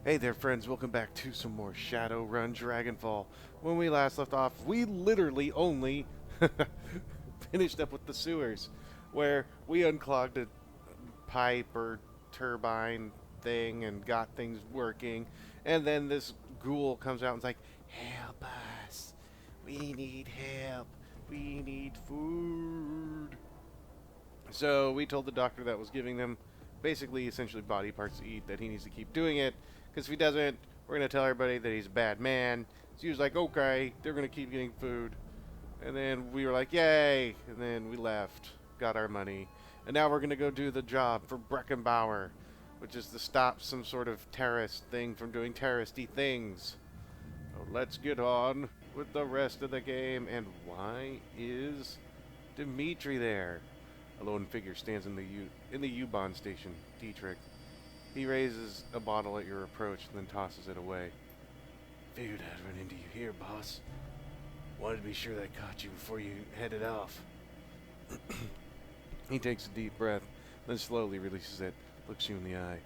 Hey there, friends. Welcome back to some more Shadowrun Dragonfall. When we last left off, we literally only finished up with the sewers, where we unclogged a pipe or turbine thing and got things working. And then this ghoul comes out and's like, "Help us! We need help! We need food!" So we told the doctor that was giving them basically essentially body parts to eat that he needs to keep doing it because if he doesn't, we're going to tell everybody that he's a bad man. So he was like, okay, they're going to keep getting food. And then we were like, yay. And then we left, got our money. And now we're going to go do the job for Breckenbauer, which is to stop some sort of terrorist thing from doing terroristy things. So let's get on with the rest of the game. And why is Dimitri there? A lone figure stands in the U-Bahn station. Dietrich. He raises a bottle at your approach, then tosses it away. Figured I'd run into you here, boss. Wanted to be sure that I caught you before you headed off. He takes a deep breath, then slowly releases it, looks you in the eye.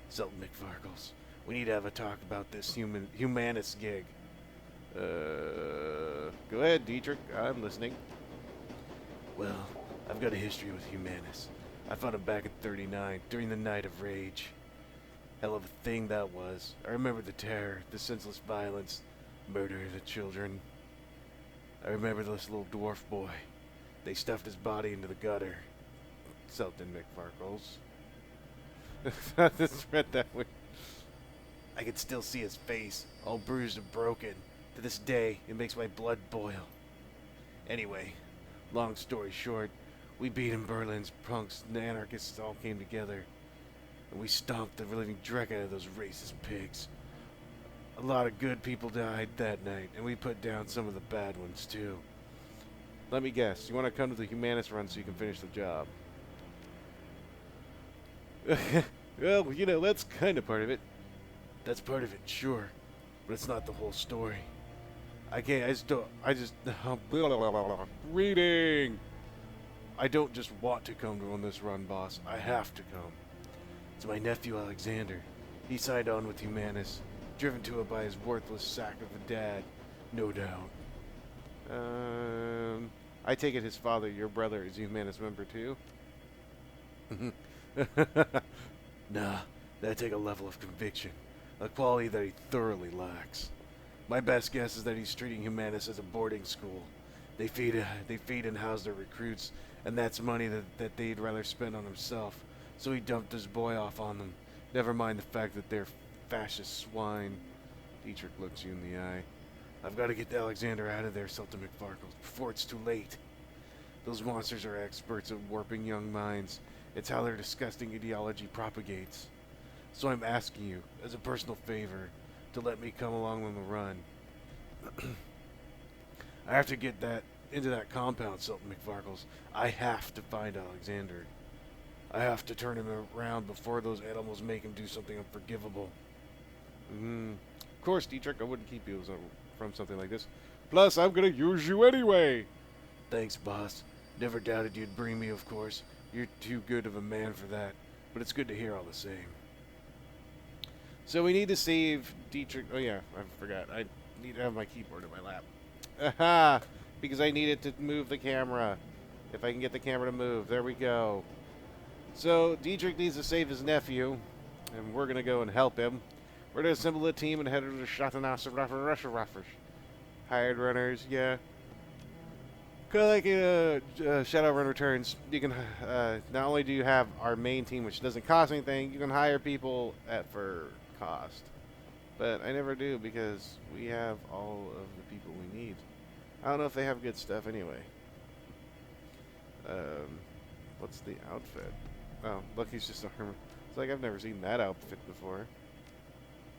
Sultan McFarkles, we need to have a talk about this humanist gig. Go ahead, Dietrich. I'm listening. Well, I've got a history with Humanus. I fought him back in 39, during the Night of Rage. Hell of a thing that was. I remember the terror, the senseless violence, murder of the children. I remember this little dwarf boy. They stuffed his body into the gutter. Sultan McFarkles. I just read that way. I can still see his face, all bruised and broken. To this day, it makes my blood boil. Anyway, long story short, we beat in Berlin's punks and the anarchists all came together. And we stomped the living dreck out of those racist pigs. A lot of good people died that night, and we put down some of the bad ones too. Let me guess, you want to come to the Humanist run so you can finish the job? Well, you know, that's kind of part of it. That's part of it, sure. But it's not the whole story. I can't, I just, reading! I don't just want to come on this run, boss. I have to come. It's my nephew, Alexander. He signed on with Humanus, driven to it by his worthless sack of a dad, no doubt. I take it his father, your brother, is a Humanus member too? Nah, that'd take a level of conviction, a quality that he thoroughly lacks. My best guess is that he's treating Humanus as a boarding school. They feed and house their recruits, and that's money that they'd rather spend on himself. So he dumped his boy off on them. Never mind the fact that they're fascist swine. Dietrich looks you in the eye. I've got to get Alexander out of there, Sultan McFarkle, before it's too late. Those monsters are experts at warping young minds. It's how their disgusting ideology propagates. So I'm asking you, as a personal favor, to let me come along on the run. I have to get that into that compound, Sultan McFarkles. I have to find Alexander. I have to turn him around before those animals make him do something unforgivable. Of course, Dietrich, I wouldn't keep you from something like this. Plus, I'm gonna use you anyway. Thanks, boss. Never doubted you'd bring me, of course. You're too good of a man for that. But it's good to hear all the same. So we need to save Dietrich. Oh yeah, I forgot. I need to have my keyboard in my lap. Aha! Because I need it to move the camera. If I can get the camera to move. There we go. So Dietrich needs to save his nephew. And we're going to go and help him. We're going to assemble a team and head over to Shadowrun. Hired runners, yeah. Kind of like Shadowrun Returns, you can not only do you have our main team, which doesn't cost anything, you can hire people for cost. But I never do because we have all of the people we need. I don't know if they have good stuff anyway. What's the outfit? Oh, look, he's just a hermit. It's like I've never seen that outfit before.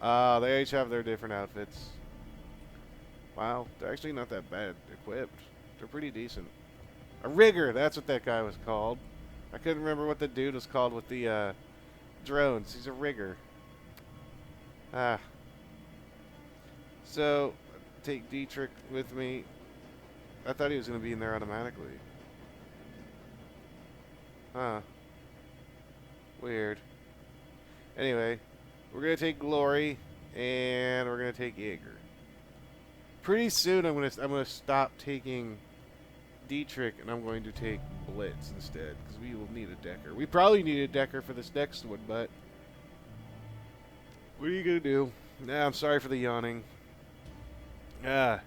They each have their different outfits. Wow, they're actually not that bad equipped. They're pretty decent. A rigger, that's what that guy was called. I couldn't remember what the dude was called with the drones. He's a rigger. So, take Dietrich with me. I thought he was going to be in there automatically. Huh. Weird. Anyway, We're gonna take Glory, and we're gonna take Jaeger. Pretty soon, I'm gonna stop taking Dietrich, and I'm going to take Blitz instead, because we will need a Decker. We probably need a Decker for this next one, but what are you gonna do? Nah, I'm sorry for the yawning. Ah.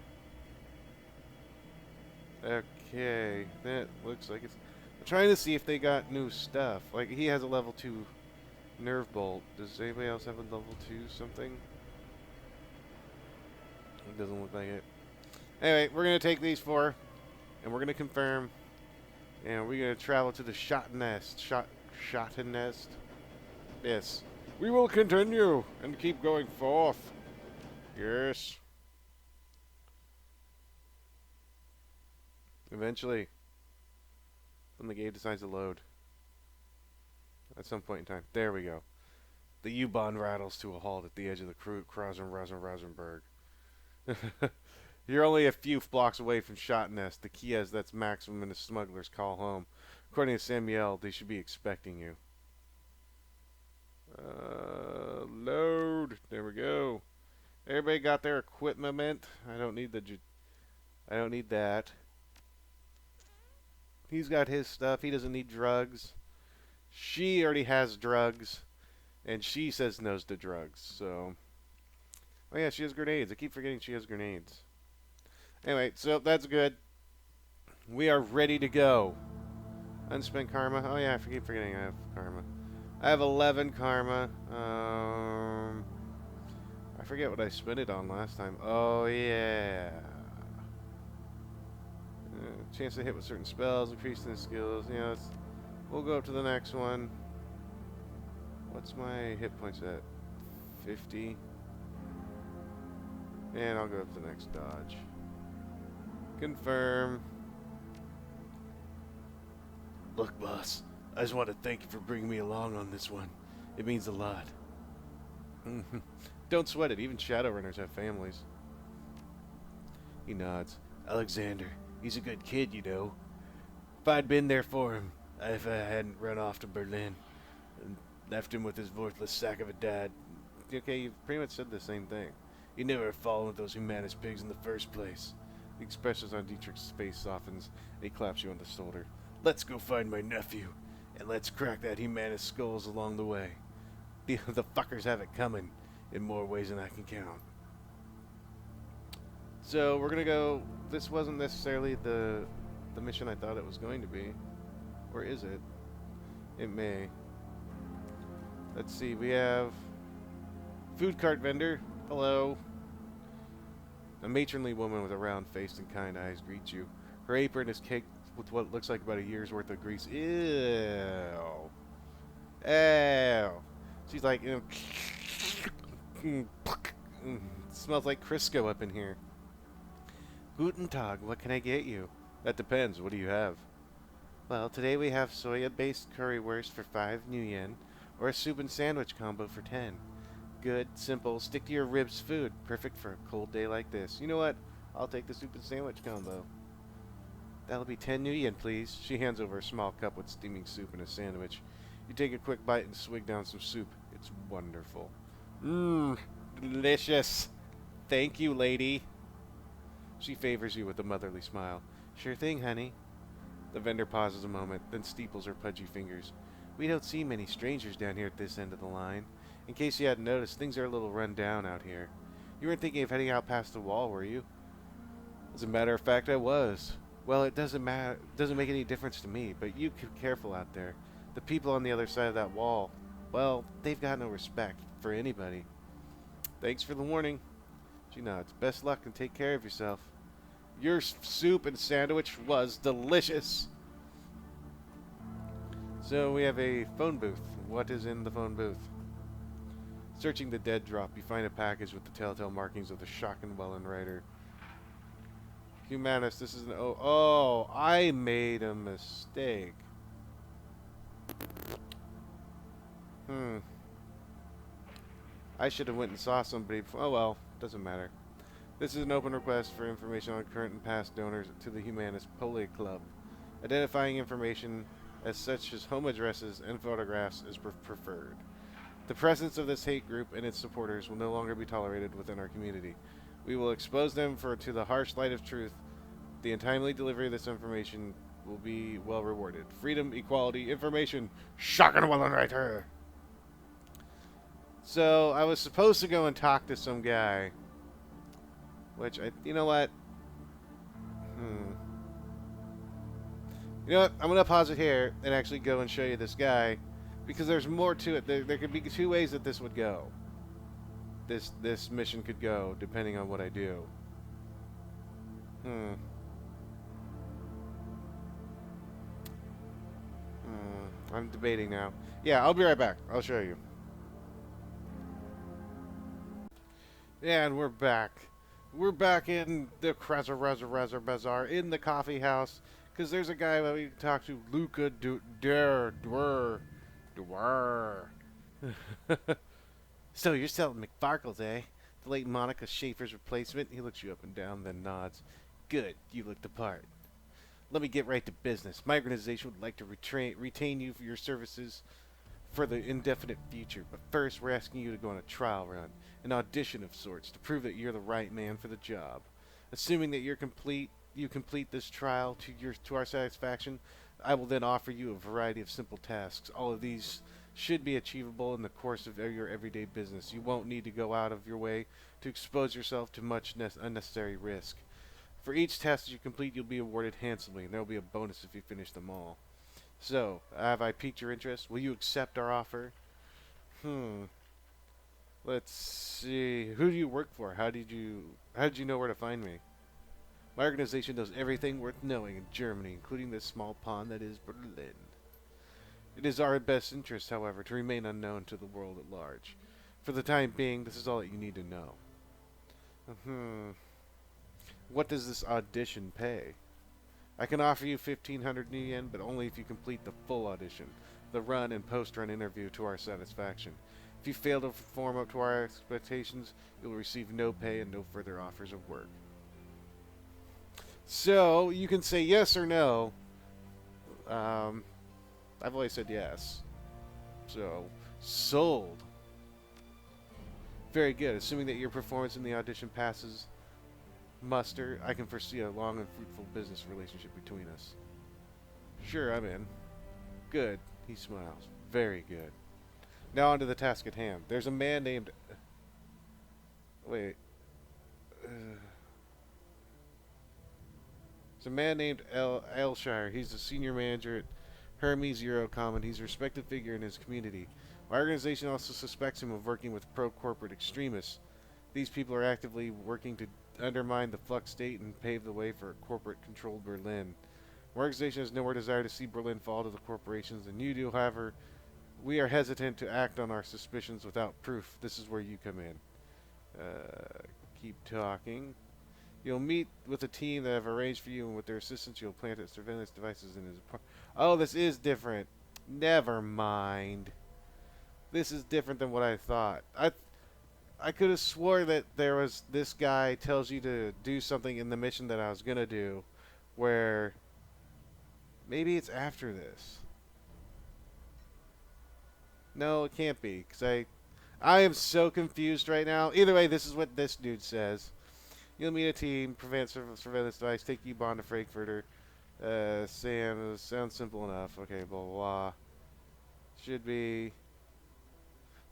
Okay, that looks like it's. I'm trying to see if they got new stuff. Like, he has a level 2 Nerve Bolt. Does anybody else have a level 2 something? It doesn't look like it. Anyway, we're going to take these 4, and we're going to confirm, and we're going to travel to the Shot Nest. Shot Nest? Yes. We will continue and keep going forth. Yes. Eventually, when the game decides to load. At some point in time. There we go. The U-Bahn rattles to a halt at the edge of the Rosenberg. You're only a few blocks away from Shot Nest, the Kiev that's maximum in the smuggler's call home. According to Samuel, they should be expecting you. Load. There we go. Everybody got their equipment. I don't need that. He's got his stuff. He doesn't need drugs. She already has drugs, and she says no to drugs. So, oh yeah, she has grenades. I keep forgetting she has grenades. Anyway, so that's good. We are ready to go. Unspent karma. Oh yeah, I keep forgetting I have karma. I have 11 karma. I forget what I spent it on last time. Oh yeah. Chance to hit with certain spells, increase in skills. You know, we'll go up to the next one. What's my hit points at? 50. And I'll go up to the next dodge. Confirm. Look, boss. I just want to thank you for bringing me along on this one. It means a lot. Don't sweat it. Even Shadowrunners have families. He nods. Alexander. He's a good kid, you know. If I'd been there for him, if I hadn't run off to Berlin and left him with his worthless sack of a dad. Okay, you've pretty much said the same thing. You'd never have fallen with those humanist pigs in the first place. The expressions on Dietrich's face softens, and he claps you on the shoulder. Let's go find my nephew, and let's crack that humanist skulls along the way. The fuckers have it coming in more ways than I can count. So we're gonna go. This wasn't necessarily the mission I thought it was going to be, or is it? It may. Let's see. We have food cart vendor. Hello. A matronly woman with a round face and kind eyes greets you. Her apron is caked with what looks like about a year's worth of grease. Ew. Ew. She's like, you know, smells like Crisco up in here. Guten Tag, what can I get you? That depends. What do you have? Well, today we have soya-based currywurst for 5 new yen, or a soup and sandwich combo for 10. Good, simple, stick to your ribs food. Perfect for a cold day like this. You know what? I'll take the soup and sandwich combo. That'll be 10 new yen, please. She hands over a small cup with steaming soup and a sandwich. You take a quick bite and swig down some soup. It's wonderful. Mmm, delicious. Thank you, lady. She favors you with a motherly smile. Sure thing, honey. The vendor pauses a moment, then steeples her pudgy fingers. We don't see many strangers down here at this end of the line. In case you hadn't noticed, things are a little run down out here. You weren't thinking of heading out past the wall, were you? As a matter of fact, I was. Well, it doesn't matter. It doesn't make any difference to me, but you be careful out there. The people on the other side of that wall, well, they've got no respect for anybody. Thanks for the warning. She nods. Best luck and take care of yourself. Your soup and sandwich was delicious. So we have a phone booth. What is in the phone booth? Searching the dead drop, you find a package with the telltale markings of the Schockenwellen writer. Humanist, this is an... Oh, I made a mistake. I should have went and saw somebody before. Oh well, doesn't matter. This is an open request for information on current and past donors to the Humanist Pole Club. Identifying information as such as home addresses and photographs is preferred. The presence of this hate group and its supporters will no longer be tolerated within our community. We will expose them to the harsh light of truth. The untimely delivery of this information will be well rewarded. Freedom, equality, information. Shocking one right here. So I was supposed to go and talk to some guy, which you know what? You know what? I'm gonna pause it here and actually go and show you this guy, because there's more to it. There could be two ways that this would go. This mission could go depending on what I do. I'm debating now. Yeah, I'll be right back. I'll show you. Yeah, and we're back. We're back in the Krasser Bazaar in the coffee house, because there's a guy that we can talk to, Luca Dwyer. So you're selling McFarkles, eh? The late Monica Schaefer's replacement? He looks you up and down, then nods. Good, you look the part. Let me get right to business. My organization would like to retain you for your services for the indefinite future, but first we're asking you to go on a trial run, an audition of sorts, to prove that you're the right man for the job. Assuming that you complete this trial to our satisfaction, I will then offer you a variety of simple tasks. All of these should be achievable in the course of your everyday business. You won't need to go out of your way to expose yourself to much unnecessary risk. For each task that you complete, you'll be awarded handsomely, and there will be a bonus if you finish them all. So, have I piqued your interest? Will you accept our offer? Let's see. Who do you work for? How did you know where to find me? My organization does everything worth knowing in Germany, including this small pond that is Berlin. It is our best interest, however, to remain unknown to the world at large. For the time being, this is all that you need to know. What does this audition pay? I can offer you 1,500 new yen, but only if you complete the full audition, the run and post-run interview to our satisfaction. If you fail to perform up to our expectations, you will receive no pay and no further offers of work. So, you can say yes or no. I've always said yes. So, sold. Very good. Assuming that your performance in the audition passes muster, I can foresee a long and fruitful business relationship between us. Sure, I'm in. Good. He smiles. Very good. Now on to the task at hand. There's a man named... Wait. There's a man named Aylshire. He's the senior manager at Hermes Eurocom, and he's a respected figure in his community. My organization also suspects him of working with pro-corporate extremists. These people are actively working to undermine the Flux state and pave the way for a corporate-controlled Berlin. My organization has no more desire to see Berlin fall to the corporations than you do. However, we are hesitant to act on our suspicions without proof. This is where you come in. Keep talking. You'll meet with a team that I've arranged for you, and with their assistance, you'll plant surveillance devices in his apartment. Oh, this is different. Never mind. This is different than what I thought. I could have swore that there was this guy tells you to do something in the mission that I was gonna do, where maybe it's after this. No, it can't be, because I am so confused right now. Either way, this is what this dude says. You'll meet a team, prevent surveillance device, take U-Bahn to Frankfurter. Sam, sounds simple enough. Okay, blah, blah, blah. Should be...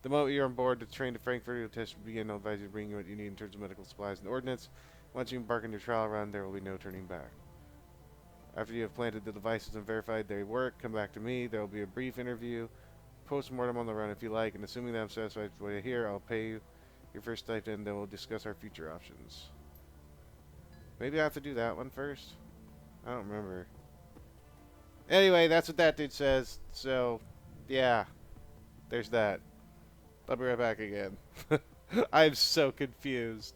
The moment you're on board to train to Frankfurt, the test will begin. I'll advise you to bring you what you need in terms of medical supplies and ordnance. Once you embark on your trial run, there will be no turning back. After you have planted the devices and verified they work, come back to me. There will be a brief interview, post-mortem on the run if you like, and assuming that I'm satisfied with what I hear, I'll pay you your first stipend, then we'll discuss our future options. Maybe I have to do that one first? I don't remember. Anyway, that's what that dude says. So, yeah. There's that. I'll be right back again. I'm so confused.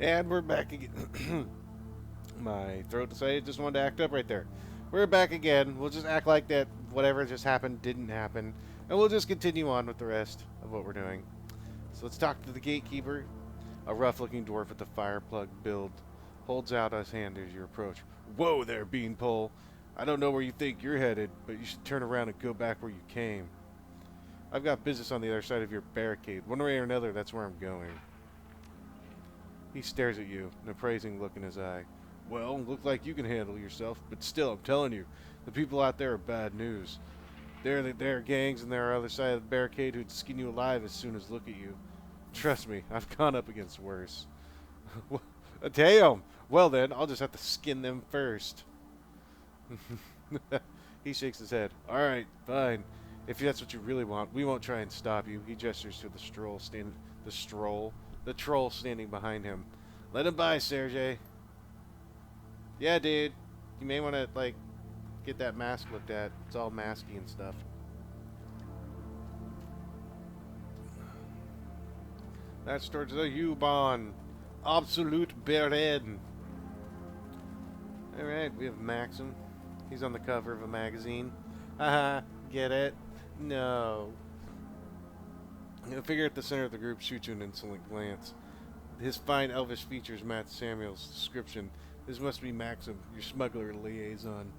And we're back again. My throat decided it just wanted to act up right there. We're back again. We'll just act like that whatever just happened didn't happen. And we'll just continue on with the rest of what we're doing. So let's talk to the gatekeeper. A rough-looking dwarf with a fire plug build holds out his hand as you approach. Whoa there, Beanpole. I don't know where you think you're headed, but you should turn around and go back where you came. I've got business on the other side of your barricade. One way or another, that's where I'm going. He stares at you, an appraising look in his eye. Well, look like you can handle yourself, but still, I'm telling you, the people out there are bad news. There are gangs on their other side of the barricade who'd skin you alive as soon as look at you. Trust me, I've gone up against worse. Damn! Well then, I'll just have to skin them first. He shakes his head. Alright, fine. If that's what you really want, we won't try and stop you. He gestures to the troll standing behind him. Let him by, Sergey. Yeah, dude. You may want to, like, get that mask looked at. It's all masky and stuff. That's towards the U-Bahn. Absolute Beren. Alright, we have Maxim. He's on the cover of a magazine. Haha, get it? No. The figure at the center of the group shoots you an insolent glance. His fine elvish features match Samuel's description. This must be Maxim, your smuggler liaison.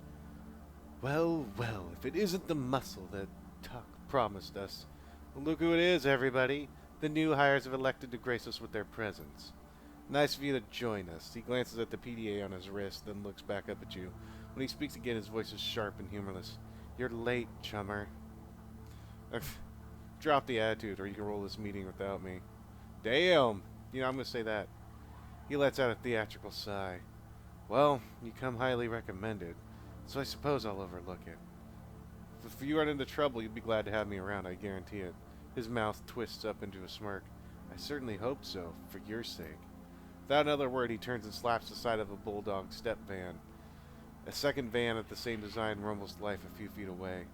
Well, well, if it isn't the muscle that Tuck promised us. Well, look who it is, everybody. The new hires have elected to grace us with their presence. Nice of you to join us. He glances at the PDA on his wrist, then looks back up at you. When he speaks again, his voice is sharp and humorless. You're late, chummer. Drop the attitude, or you can roll this meeting without me. Damn! You know, I'm going to say that. He lets out a theatrical sigh. Well, you come highly recommended, so I suppose I'll overlook it. If you run into trouble, you'd be glad to have me around, I guarantee it. His mouth twists up into a smirk. I certainly hope so, for your sake. Without another word, he turns and slaps the side of a bulldog step van. A second van of the same design rumbles to life a few feet away.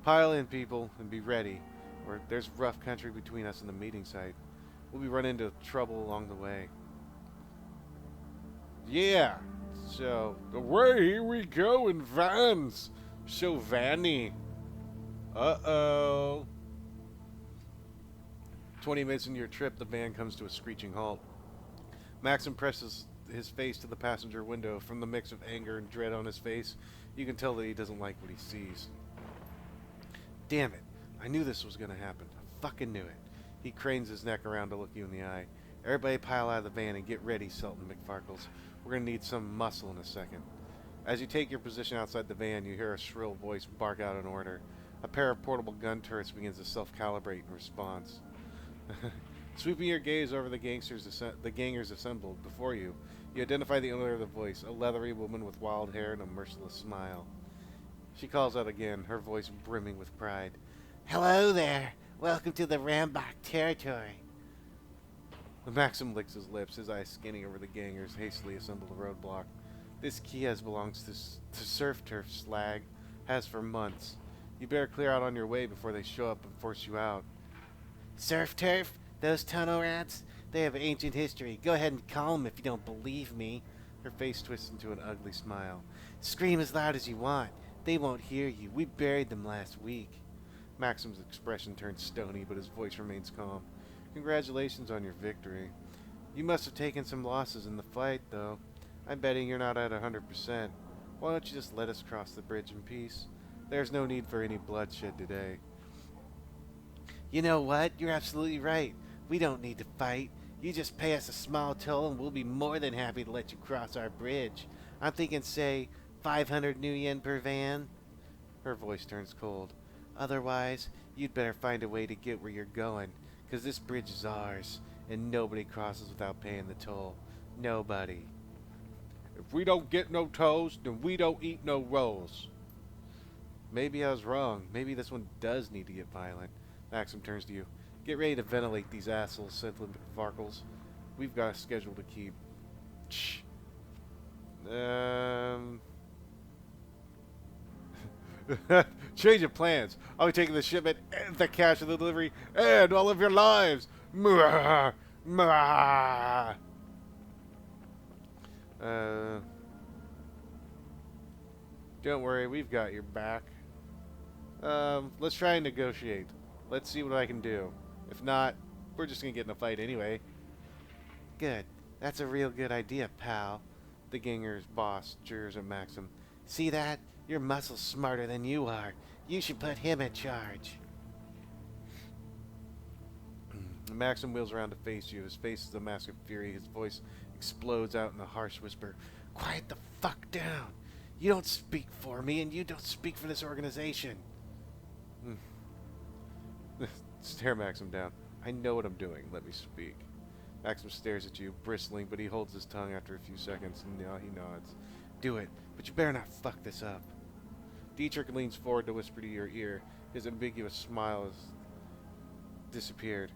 Pile in, people, and be ready, or there's rough country between us and the meeting site. We'll be running into trouble along the way. Yeah, so, away, here we go in vans. So vanny. Uh-oh. 20 minutes into your trip, the van comes to a screeching halt. Maxim presses his face to the passenger window. From the mix of anger and dread on his face, you can tell that he doesn't like what he sees. Damn it. I knew this was going to happen. I fucking knew it. He cranes his neck around to look you in the eye. Everybody pile out of the van and get ready, Sultan McFarkles. We're going to need some muscle in a second. As you take your position outside the van, you hear a shrill voice bark out an order. A pair of portable gun turrets begins to self-calibrate in response. Sweeping your gaze over the gangers assembled before you, you identify the owner of the voice, a leathery woman with wild hair and a merciless smile. She calls out again, her voice brimming with pride. Hello there! Welcome to the Rambach territory. The Maxim licks his lips, his eyes scanning over the gangers hastily assembled a roadblock. This Kies belongs to Surf Turf Slag. Has for months. You better clear out on your way before they show up and force you out. Surf Turf? Those tunnel rats? They have ancient history. Go ahead and call them if you don't believe me. Her face twists into an ugly smile. Scream as loud as you want. They won't hear you. We buried them last week. Maxim's expression turns stony, but his voice remains calm. Congratulations on your victory. You must have taken some losses in the fight, though. I'm betting you're not at 100%. Why don't you just let us cross the bridge in peace? There's no need for any bloodshed today. You know what? You're absolutely right. We don't need to fight. You just pay us a small toll and we'll be more than happy to let you cross our bridge. I'm thinking, say, 500 new yen per van. Her voice turns cold. Otherwise, you'd better find a way to get where you're going, 'cause this bridge is ours, and nobody crosses without paying the toll. Nobody. If we don't get no tolls, then we don't eat no rolls. Maybe I was wrong. Maybe this one does need to get violent. Maxim turns to you. Get ready to ventilate these assholes, Sultan McFarkles. We've got a schedule to keep. Shh. Change of plans. I'll be taking the shipment and the cash of the delivery and all of your lives. Mwah, mwah. Don't worry, we've got your back. Let's try and negotiate. Let's see what I can do. If not, we're just gonna get in a fight anyway. Good. That's a real good idea, pal. The ganger's boss jeers at Maxim. See that? Your muscle's smarter than you are. You should put him in charge. Maxim wheels around to face you. His face is a mask of fury. His voice explodes out in a harsh whisper. Quiet the fuck down. You don't speak for me, and you don't speak for this organization. Stare Maxim down. I know what I'm doing. Let me speak. Maxim stares at you, bristling, but he holds his tongue after a few seconds, and he nods. Do it, but you better not fuck this up. Dietrich leans forward to whisper to your ear. His ambiguous smile has disappeared.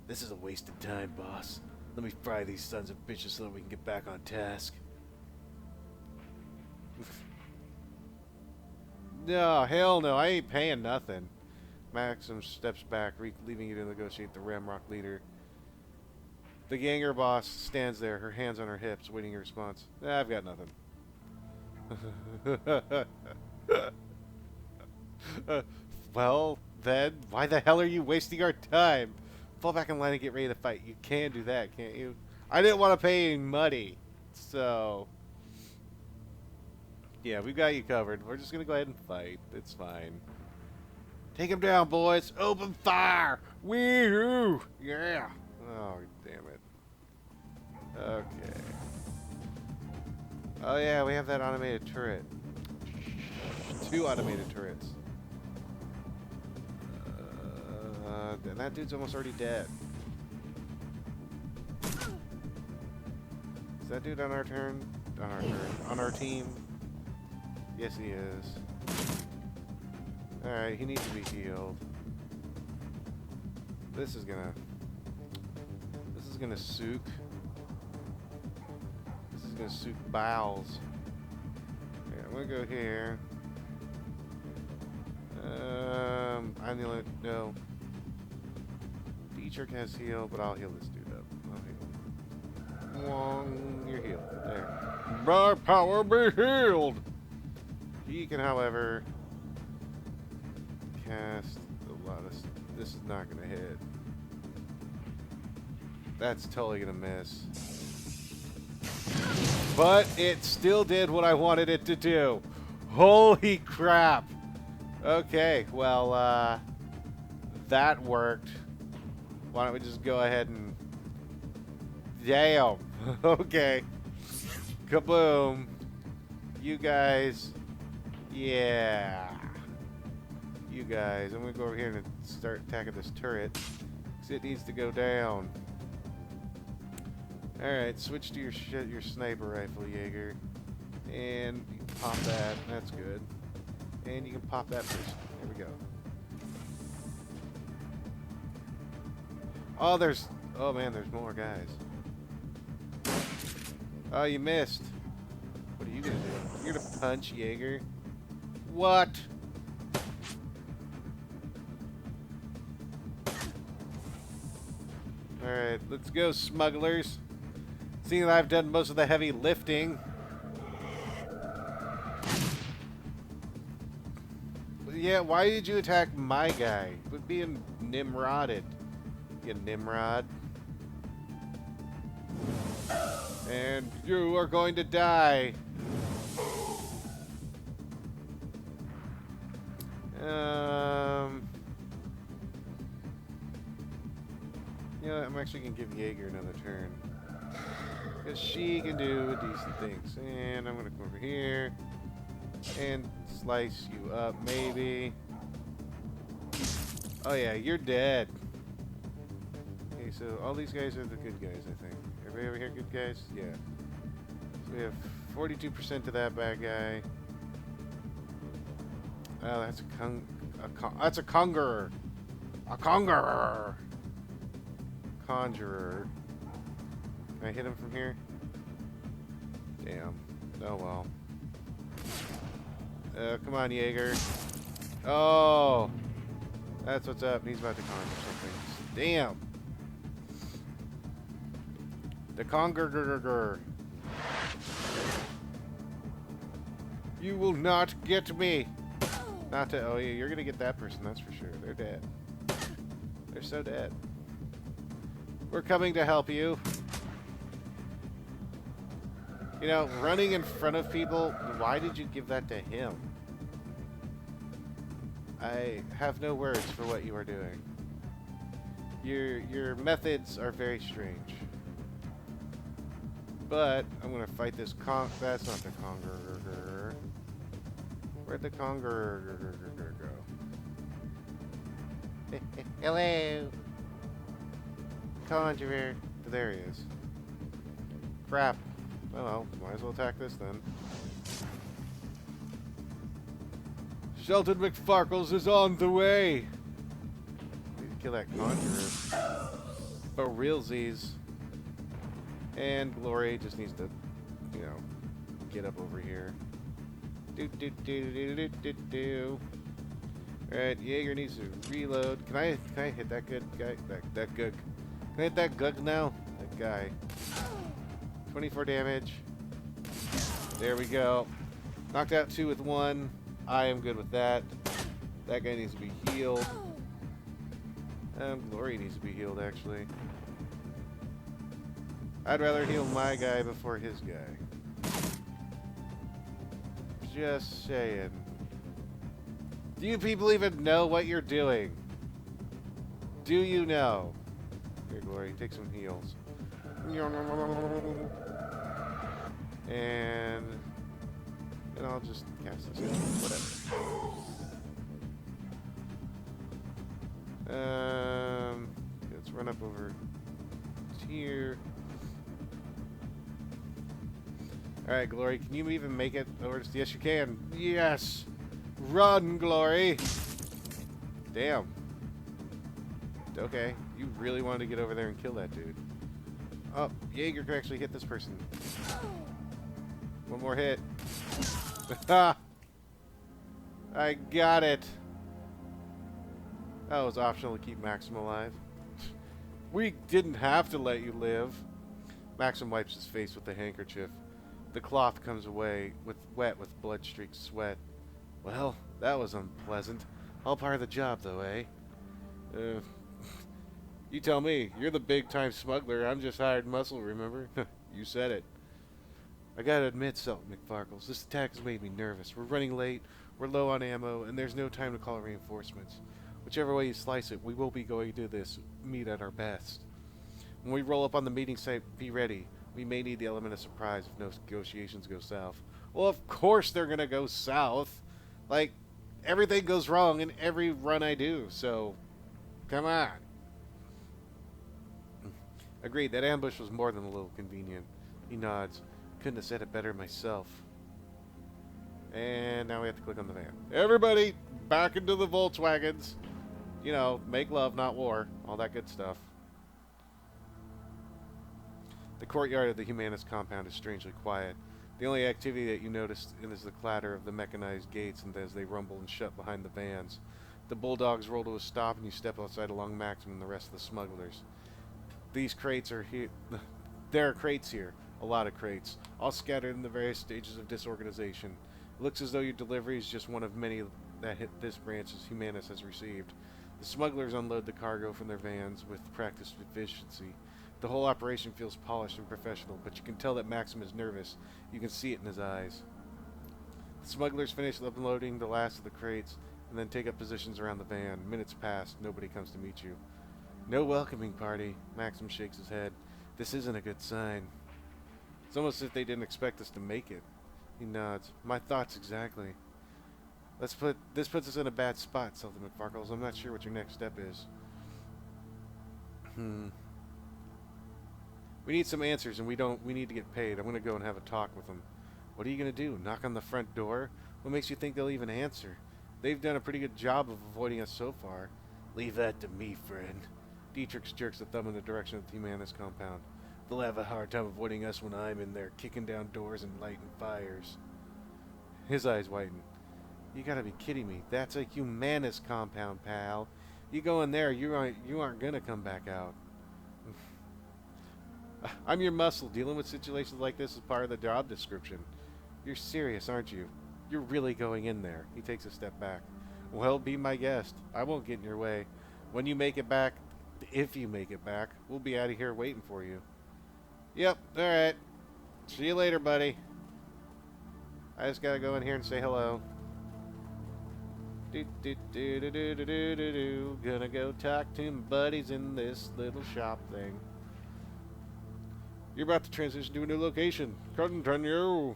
This is a waste of time, boss. Let me fry these sons of bitches so that we can get back on task. No, hell no, I ain't paying nothing. Maxim steps back, leaving you to negotiate the Ramrock leader. The Ganger boss stands there, her hands on her hips, waiting your response. I've got nothing. Well, then, why the hell are you wasting our time? Fall back in line and get ready to fight. You can do that, can't you? I didn't want to pay any money, so... Yeah, we've got you covered. We're just going to go ahead and fight. It's fine. Take him down, boys. Open fire. Wee-hoo. Yeah. Oh, damn it. Okay. Oh, yeah, we have that automated turret. 2 automated turrets. And that dude's almost already dead. Is that dude on our turn? On our turn. On our team? Yes, he is. Alright, he needs to be healed. This is gonna soak. This is gonna soak bowels. Okay, I'm gonna go here. I'm the only... No. Dietrich has healed, but I'll heal this dude up. I'll heal him. Wong, you're healed. There. My power be healed! He can, however, cast a lot of... This is not going to hit. That's totally going to miss. But it still did what I wanted it to do. Holy crap! Okay, well, that worked. Why don't we just go ahead and... Damn! Okay. Kaboom! You guys... Yeah. You guys. I'm going to go over here and start attacking this turret. Because it needs to go down. Alright, switch to your sniper rifle, Jaeger. And you can pop that. That's good. And you can pop that person. There we go. Oh, there's... Oh, man, there's more guys. Oh, you missed. What are you going to do? You're going to punch Jaeger? What? Alright, let's go, smugglers. Seeing that I've done most of the heavy lifting. Yeah, why did you attack my guy? Quit being Nimrodded, you Nimrod. And you are going to die. You know what, I'm actually going to give Jaeger another turn. Because she can do decent things. And I'm going to come over here. And slice you up, maybe. Oh yeah, you're dead. Okay, so all these guys are the good guys, I think. Everybody over here good guys? Yeah. So we have 42% to that bad guy. Oh, that's that's a conjurer. A conjurer. Conjurer. Can I hit him from here? Damn. Oh well. Come on, Jaeger. Oh! That's what's up. He's about to conjure something. Damn! The conjurer. You will not get me! Not to... Oh, yeah, you're gonna get that person, that's for sure. They're dead. They're so dead. We're coming to help you. You know, running in front of people, why did you give that to him? I have no words for what you are doing. Your methods are very strange. But I'm gonna fight this that's not the Conger. Where'd the Conger go? Hello! Conjurer. There he is. Crap. Oh well, might as well attack this then. Shelton McFarkles is on the way! Need to kill that Conjurer. For realsies. And Glory just needs to, you know, get up over here. Do. Alright, Jaeger needs to reload. Can I hit that good guy? That good. Can I hit that gug now? That guy. 24 damage. There we go. Knocked out 2 with 1. I am good with that. That guy needs to be healed. Glory needs to be healed, actually. I'd rather heal my guy before his guy. Just saying. Do you people even know what you're doing? Do you know? Here, Glory, take some heals. And I'll just cast this. Whatever. Let's run up over here. Alright, Glory, can you even make it over to... Yes, you can. Yes! Run, Glory! Damn. Okay, you really wanted to get over there and kill that dude. Oh, Jaeger can actually hit this person. One more hit. Ha! I got it! That was optional to keep Maxim alive. We didn't have to let you live. Maxim wipes his face with a handkerchief. The cloth comes away wet with blood-streaked sweat. Well, that was unpleasant. All part of the job, though, eh? You tell me. You're the big-time smuggler. I'm just hired muscle, remember? You said it. I gotta admit, Sultan McFarkles, this attack has made me nervous. We're running late, we're low on ammo, and there's no time to call reinforcements. Whichever way you slice it, we will be going to this meet at our best. When we roll up on the meeting site, be ready. We may need the element of surprise if no negotiations go south. Well, of course they're gonna go south. Like, everything goes wrong in every run I do, so come on. Agreed, that ambush was more than a little convenient. He nods. Couldn't have said it better myself. And now we have to click on the van. Everybody, back into the Volkswagens. You know, make love, not war. All that good stuff. The courtyard of the Humanist compound is strangely quiet. The only activity that you notice is the clatter of the mechanized gates and as they rumble and shut behind the vans. The bulldogs roll to a stop and you step outside along Maxim and the rest of the smugglers. These crates are here. There are crates here. A lot of crates, all scattered in the various stages of disorganization. It looks as though your delivery is just one of many that hit this branch's Humanist has received. The smugglers unload the cargo from their vans with practiced efficiency. The whole operation feels polished and professional, but you can tell that Maxim is nervous. You can see it in his eyes. The smugglers finish unloading the last of the crates and then take up positions around the van. Minutes pass. Nobody comes to meet you. No welcoming party. Maxim shakes his head. This isn't a good sign. It's almost as if they didn't expect us to make it. He nods. My thoughts exactly. This puts us in a bad spot, Sultan McFarkles. I'm not sure what your next step is. We need some answers, and we need to get paid. I'm going to go and have a talk with them. What are you going to do? Knock on the front door? What makes you think they'll even answer? They've done a pretty good job of avoiding us so far. Leave that to me, friend. Dietrich jerks a thumb in the direction of the Humanist compound. They'll have a hard time avoiding us when I'm in there, kicking down doors and lighting fires. His eyes widen. You gotta be kidding me. That's a Humanist compound, pal. You go in there, you aren't gonna come back out. I'm your muscle. Dealing with situations like this is part of the job description. You're serious, aren't you? You're really going in there. He takes a step back. Well, be my guest. I won't get in your way. When you make it back, if you make it back, we'll be out of here waiting for you. Yep, alright. See you later, buddy. I just gotta go in here and say hello. Do, do, do, do, do, do, do, do, do. Gonna go talk to my buddies in this little shop thing. You're about to transition to a new location. Continue.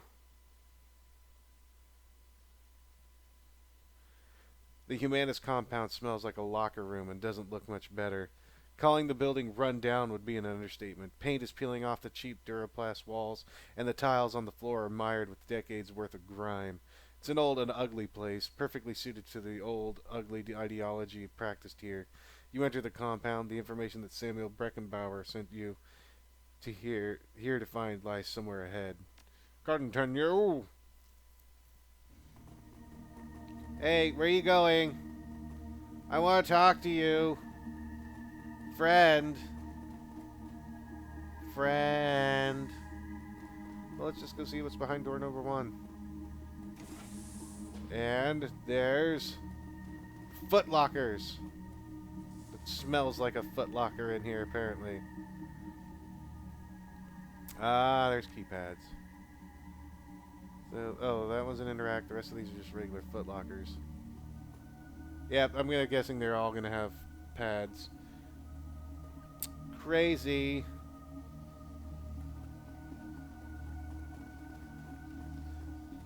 The Humanist compound smells like a locker room and doesn't look much better. Calling the building run down would be an understatement. Paint is peeling off the cheap Duraplast walls, and the tiles on the floor are mired with decades worth of grime. It's an old and ugly place, perfectly suited to the old, ugly ideology practiced here. You enter the compound. The information that Samuel Breckenbauer sent you to here to find lies somewhere ahead. Continue. Hey, where are you going? I want to talk to you. Friend. Friend. Well, let's just go see what's behind door number 1. And there's foot lockers. It smells like a foot locker in here, apparently. Ah, there's keypads. So, oh, that was an interact. The rest of these are just regular foot lockers. Yep, I'm guessing they're all gonna have pads. Crazy.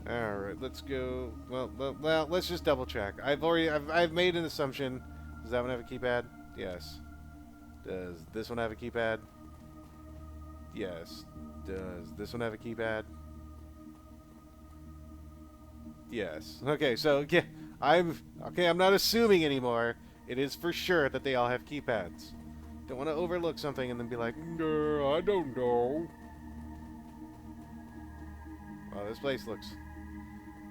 All right, let's go. Well, let's just double check. I've made an assumption. Does that one have a keypad? Yes. Does this one have a keypad? Yes. Does this one have a keypad? Yes. Okay, so yeah, I'm not assuming anymore. It is for sure that they all have keypads. Don't want to overlook something and then be like, no, I don't know. Well, this place looks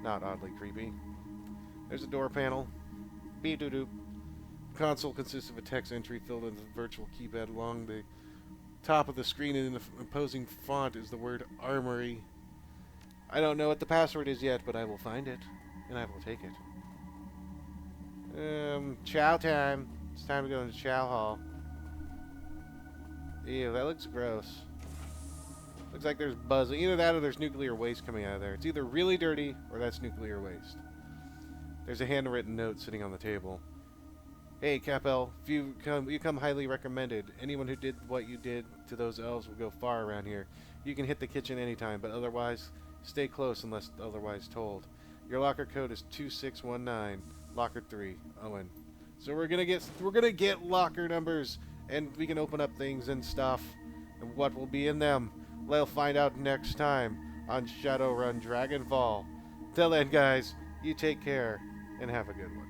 not oddly creepy. There's a door panel. Beep doo doo. Console consists of a text entry filled in the virtual keypad. Along the top of the screen in an imposing font is the word Armory. I don't know what the password is yet, but I will find it, and I will take it. Chow time. It's time to go into Chow Hall. Ew, that looks gross. Looks like there's buzzing. Either that or there's nuclear waste coming out of there. It's either really dirty or that's nuclear waste. There's a handwritten note sitting on the table. Hey, Capel, if you come highly recommended. Anyone who did what you did to those elves will go far around here. You can hit the kitchen anytime, but otherwise, stay close unless otherwise told. Your locker code is 2619, locker 3, Owen. So we're gonna get locker numbers, and we can open up things and stuff, and what will be in them. We'll find out next time on Shadowrun Dragonfall. Till then, guys, you take care and have a good one.